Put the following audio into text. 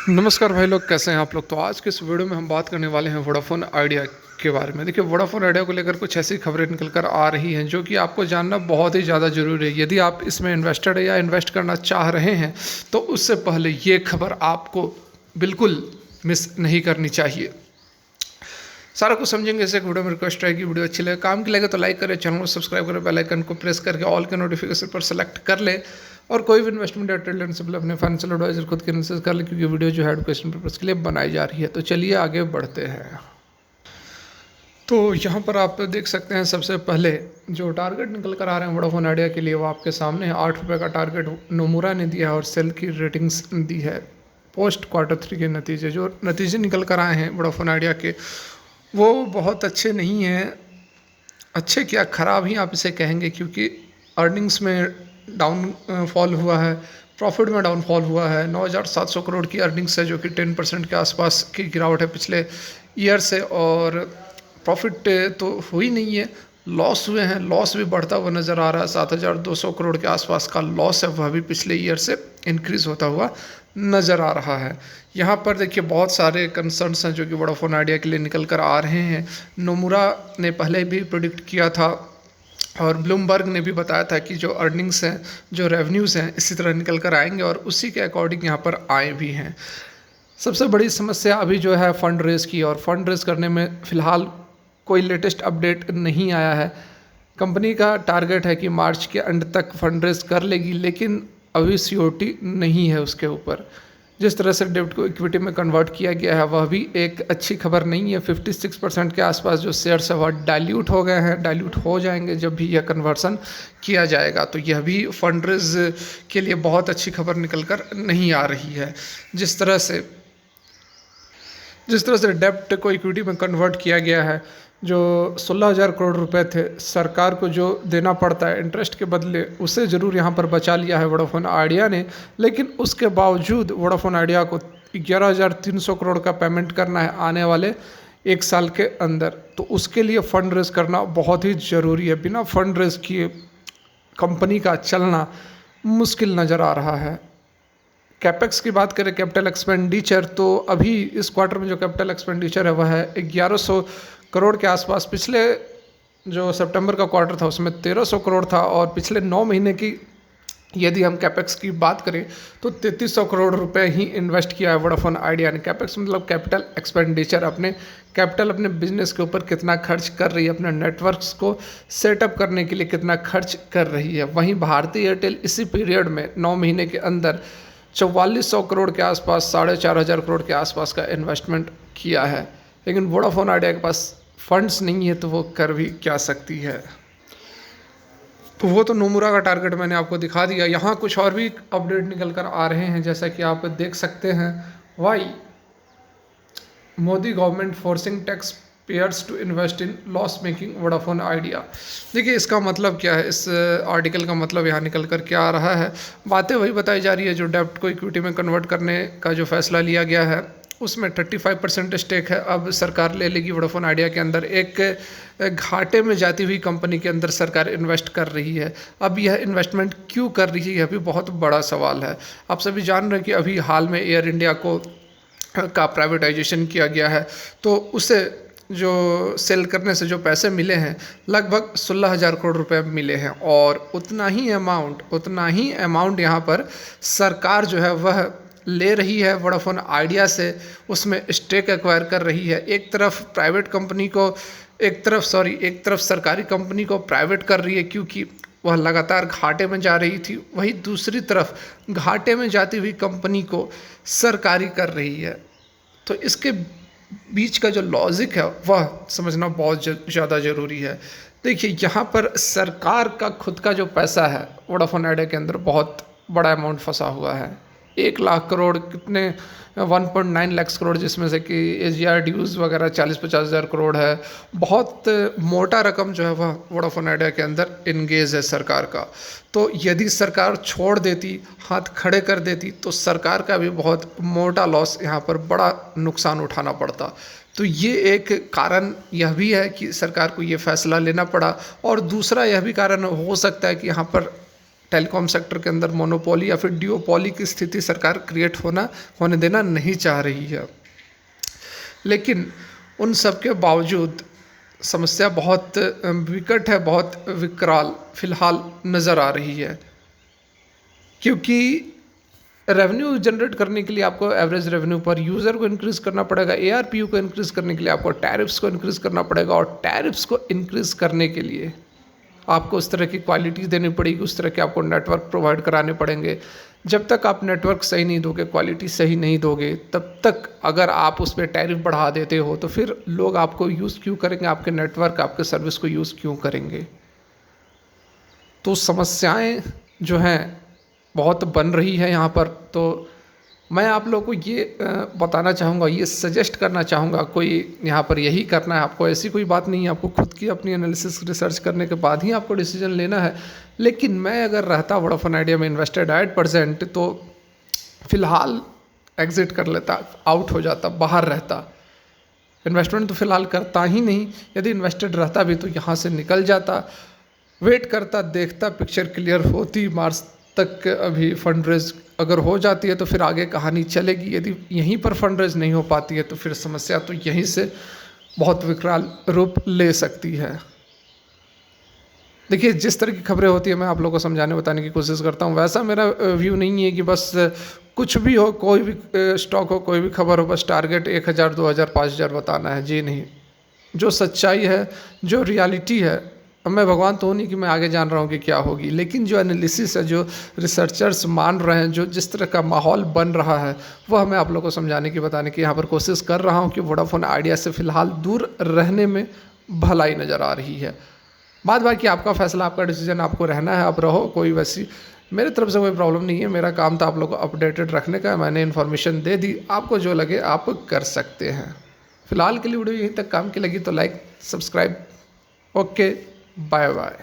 नमस्कार भाई लोग, कैसे हैं आप लोग। तो आज के इस वीडियो में हम बात करने वाले हैं वोडाफोन आइडिया के बारे में। देखिए, वोडाफोन आइडिया को लेकर कुछ ऐसी खबरें निकल कर आ रही हैं जो कि आपको जानना बहुत ही ज़्यादा ज़रूरी है। यदि आप इसमें इन्वेस्टेड है या इन्वेस्ट करना चाह रहे हैं तो उससे पहले ये खबर आपको बिल्कुल मिस नहीं करनी चाहिए। सारा कुछ समझेंगे। इसे वीडियो में रिक्वेस्ट रहेगी, वीडियो अच्छी लगे, काम की लगे तो लाइक करें, चैनल को सब्सक्राइब करें, बेल आइकन को प्रेस करके ऑल के नोटिफिकेशन पर सेलेक्ट कर ले और कोई भी इन्वेस्टमेंट या ट्रेड से पहले अपने फाइनेंशियल एडवाइजर खुद के एनालिसिस कर ले, क्योंकि वीडियो जो है एजुकेशन पर्पज के लिए बनाई जा रही है। तो चलिए आगे बढ़ते हैं। तो यहाँ पर आप देख सकते हैं, सबसे पहले जो टारगेट निकल कर आ रहे हैं वोडाफोन आइडिया के लिए वो आपके सामने है। 8 रुपये का टारगेट नोमुरा ने दिया है और सेल की रेटिंग्स दी है। पोस्ट Q3 के नतीजे निकल कर आए हैं वोडाफोन आइडिया के, वो बहुत अच्छे नहीं हैं। अच्छे क्या, ख़राब ही आप इसे कहेंगे, क्योंकि अर्निंग्स में डाउनफॉल हुआ है, प्रॉफिट में डाउनफॉल हुआ है। 9,700 करोड़ की अर्निंग्स है, जो कि 10% के आसपास की गिरावट है पिछले ईयर से। और प्रॉफिट तो हुई नहीं है, लॉस हुए हैं। लॉस भी बढ़ता हुआ नज़र आ रहा है। 7,200 करोड़ के आसपास का लॉस है, वह भी पिछले ईयर से इंक्रीज़ होता हुआ नज़र आ रहा है। यहाँ पर देखिए, बहुत सारे कंसर्न्स हैं जो कि वोडाफोन आइडिया के लिए निकल कर आ रहे हैं। नोमुरा ने पहले भी प्रेडिक्ट किया था और ब्लूमबर्ग ने भी बताया था कि जो अर्निंग्स हैं, जो रेवेन्यूज़ हैं, इसी तरह निकल कर आएंगे और उसी के अकॉर्डिंग यहाँ पर आए भी हैं। सबसे बड़ी समस्या अभी जो है फ़ंड रेज़ की, और फंड रेज़ करने में फ़िलहाल कोई लेटेस्ट अपडेट नहीं आया है। कंपनी का टारगेट है कि मार्च के एंड तक फंड रेज़ कर लेगी, लेकिन अभी सीओटी नहीं है उसके ऊपर। जिस तरह से डेब्ट को इक्विटी में कन्वर्ट किया गया है वह भी एक अच्छी खबर नहीं है। 56% के आसपास जो शेयर्स है वह डाइल्यूट हो गए हैं, डाइल्यूट हो जाएंगे जब भी यह कन्वर्सन किया जाएगा। तो यह भी फंड रेज़ के लिए बहुत अच्छी खबर निकल कर नहीं आ रही है। जिस तरह से डेब्ट को इक्विटी में कन्वर्ट किया गया है, जो 16,000 करोड़ रुपए थे सरकार को जो देना पड़ता है इंटरेस्ट के बदले, उसे ज़रूर यहाँ पर बचा लिया है वोडाफोन आइडिया ने। लेकिन उसके बावजूद वोडाफोन आइडिया को 11,300 करोड़ का पेमेंट करना है आने वाले 1 साल के अंदर। तो उसके लिए फ़ंड रेज़ करना बहुत ही ज़रूरी है। बिना फंड रेज़ किए कंपनी का चलना मुश्किल नज़र आ रहा है। कैपेक्स की बात करें, कैपिटल एक्सपेंडिचर, तो अभी इस क्वार्टर में जो कैपिटल एक्सपेंडिचर है वह है 1100 करोड़ के आसपास। पिछले जो सितंबर का क्वार्टर था उसमें 1300 करोड़ था, और पिछले 9 महीने की यदि हम कैपेक्स की बात करें तो 3300 करोड़ रुपए ही इन्वेस्ट किया है वोडाफोन आइडिया ने। कैपेक्स मतलब कैपिटल एक्सपेंडिचर, अपने बिजनेस के ऊपर कितना खर्च कर रही है, अपने नेटवर्क्स को सेटअप करने के लिए कितना खर्च कर रही है। वहीं भारतीय एयरटेल इसी पीरियड में 9 महीने के अंदर 4400 करोड़ के आसपास, 4,500 करोड़ के आसपास का इन्वेस्टमेंट किया है। लेकिन वोडाफोन आइडिया के पास फंड्स नहीं है, तो वो कर भी क्या सकती है। तो वो तो नोमुरा का टारगेट मैंने आपको दिखा दिया। यहाँ कुछ और भी अपडेट निकल कर आ रहे हैं, जैसा कि आप देख सकते हैं। Why Modi government forcing tax payers to invest in loss making Vodafone Idea. देखिए, इसका मतलब क्या है, इस आर्टिकल का मतलब यहाँ निकल कर क्या आ रहा है। बातें वही बताई जा रही है, जो डेब्ट को इक्विटी में कन्वर्ट करने का जो फैसला लिया गया है उसमें 35% स्टेक है अब सरकार ले लेगी वोडाफोन आइडिया के अंदर। एक घाटे में जाती हुई कंपनी के अंदर सरकार इन्वेस्ट कर रही है। अब यह इन्वेस्टमेंट क्यों कर रही है, यह भी बहुत बड़ा सवाल है। आप सभी जान रहे हैं कि अभी हाल में एयर इंडिया का प्राइवेटाइजेशन किया गया है, तो उसे जो सेल करने से जो पैसे मिले हैं लगभग 16,000 करोड़ रुपए मिले हैं, और उतना ही अमाउंट यहाँ पर सरकार जो है वह ले रही है वोडाफोन आइडिया से, उसमें स्टेक एक्वायर कर रही है। एक तरफ सरकारी कंपनी को प्राइवेट कर रही है, क्योंकि वह लगातार घाटे में जा रही थी। वहीं दूसरी तरफ घाटे में जाती हुई कंपनी को सरकारी कर रही है। तो इसके बीच का जो लॉजिक है वह समझना बहुत ज़्यादा ज़रूरी है। देखिए, यहाँ पर सरकार का खुद का जो पैसा है वोडाफोन आइडिया के अंदर बहुत बड़ा अमाउंट फंसा हुआ है। 1 लाख करोड़, कितने 1.9 लाख करोड़, जिसमें से कि एजीआर ड्यूज़ वगैरह 40-50 हज़ार करोड़ है। बहुत मोटा रकम जो है वह वोडाफोन आइडिया के अंदर इंगेज है सरकार का। तो यदि सरकार छोड़ देती, हाथ खड़े कर देती, तो सरकार का भी बहुत मोटा लॉस, यहाँ पर बड़ा नुकसान उठाना पड़ता। तो ये एक कारण यह भी है कि सरकार को ये फैसला लेना पड़ा, और दूसरा यह भी कारण हो सकता है कि यहाँ पर टेलीकॉम सेक्टर के अंदर मोनोपोली या फिर डिओपोली की स्थिति सरकार क्रिएट होने देना नहीं चाह रही है। लेकिन उन सब के बावजूद समस्या बहुत विकट है, बहुत विकराल फिलहाल नज़र आ रही है, क्योंकि रेवेन्यू जनरेट करने के लिए आपको एवरेज रेवेन्यू पर यूज़र को इंक्रीज़ करना पड़ेगा, ARPU को इंक्रीज़ करने के लिए आपको टैरिफ्स को इंक्रीज़ करना पड़ेगा, और टैरिफ्स को इंक्रीज़ करने के लिए आपको उस तरह की क्वालिटी देनी पड़ेगी, उस तरह के आपको नेटवर्क प्रोवाइड कराने पड़ेंगे। जब तक आप नेटवर्क सही नहीं दोगे, क्वालिटी सही नहीं दोगे, तब तक अगर आप उस पर टैरिफ बढ़ा देते हो तो फिर लोग आपको यूज़ क्यों करेंगे, आपके नेटवर्क, आपके सर्विस को यूज़ क्यों करेंगे। तो समस्याएं जो हैं बहुत बन रही है यहाँ पर। तो मैं आप लोगों को ये बताना चाहूँगा, ये सजेस्ट करना चाहूँगा, कोई यहाँ पर यही करना है आपको, ऐसी कोई बात नहीं है, आपको खुद की अपनी एनालिसिस रिसर्च करने के बाद ही आपको डिसीजन लेना है। लेकिन मैं अगर रहता वोडाफोन आइडिया में इन्वेस्टेड @% तो फ़िलहाल एग्ज़िट कर लेता, आउट हो जाता, बाहर रहता। इन्वेस्टमेंट तो फ़िलहाल करता ही नहीं, यदि इन्वेस्टेड रहता भी तो यहाँ से निकल जाता, वेट करता, देखता पिक्चर क्लियर होती, मार्च तक अभी फंड रेज अगर हो जाती है तो फिर आगे कहानी चलेगी। यदि यहीं पर फंड रेज नहीं हो पाती है तो फिर समस्या तो यहीं से बहुत विकराल रूप ले सकती है। देखिए, जिस तरह की खबरें होती है मैं आप लोगों को समझाने बताने की कोशिश करता हूँ, वैसा मेरा व्यू नहीं है कि बस कुछ भी हो, कोई भी स्टॉक हो, कोई भी खबर हो, बस टारगेट 1000, 2000, 5000 बताना है। जी नहीं, जो सच्चाई है, जो रियलिटी है, अब मैं भगवान तो नहीं कि मैं आगे जान रहा हूँ कि क्या होगी, लेकिन जो एनालिसिस है, जो रिसर्चर्स मान रहे हैं, जो जिस तरह का माहौल बन रहा है, वह मैं आप लोगों को समझाने की बताने की यहाँ पर कोशिश कर रहा हूँ कि वोडाफोन आइडिया से फ़िलहाल दूर रहने में भलाई नज़र आ रही है। बाद बाकी आपका फैसला, आपका डिसीजन, आपको रहना है आप रहो, कोई वैसी मेरी तरफ से कोई प्रॉब्लम नहीं है। मेरा काम था आप लोग को अपडेटेड रखने का, मैंने इन्फॉर्मेशन दे दी, आपको जो लगे आप कर सकते हैं। फिलहाल के लिए वीडियो यहीं तक काम की लगी तो like, subscribe. Okay, bye bye.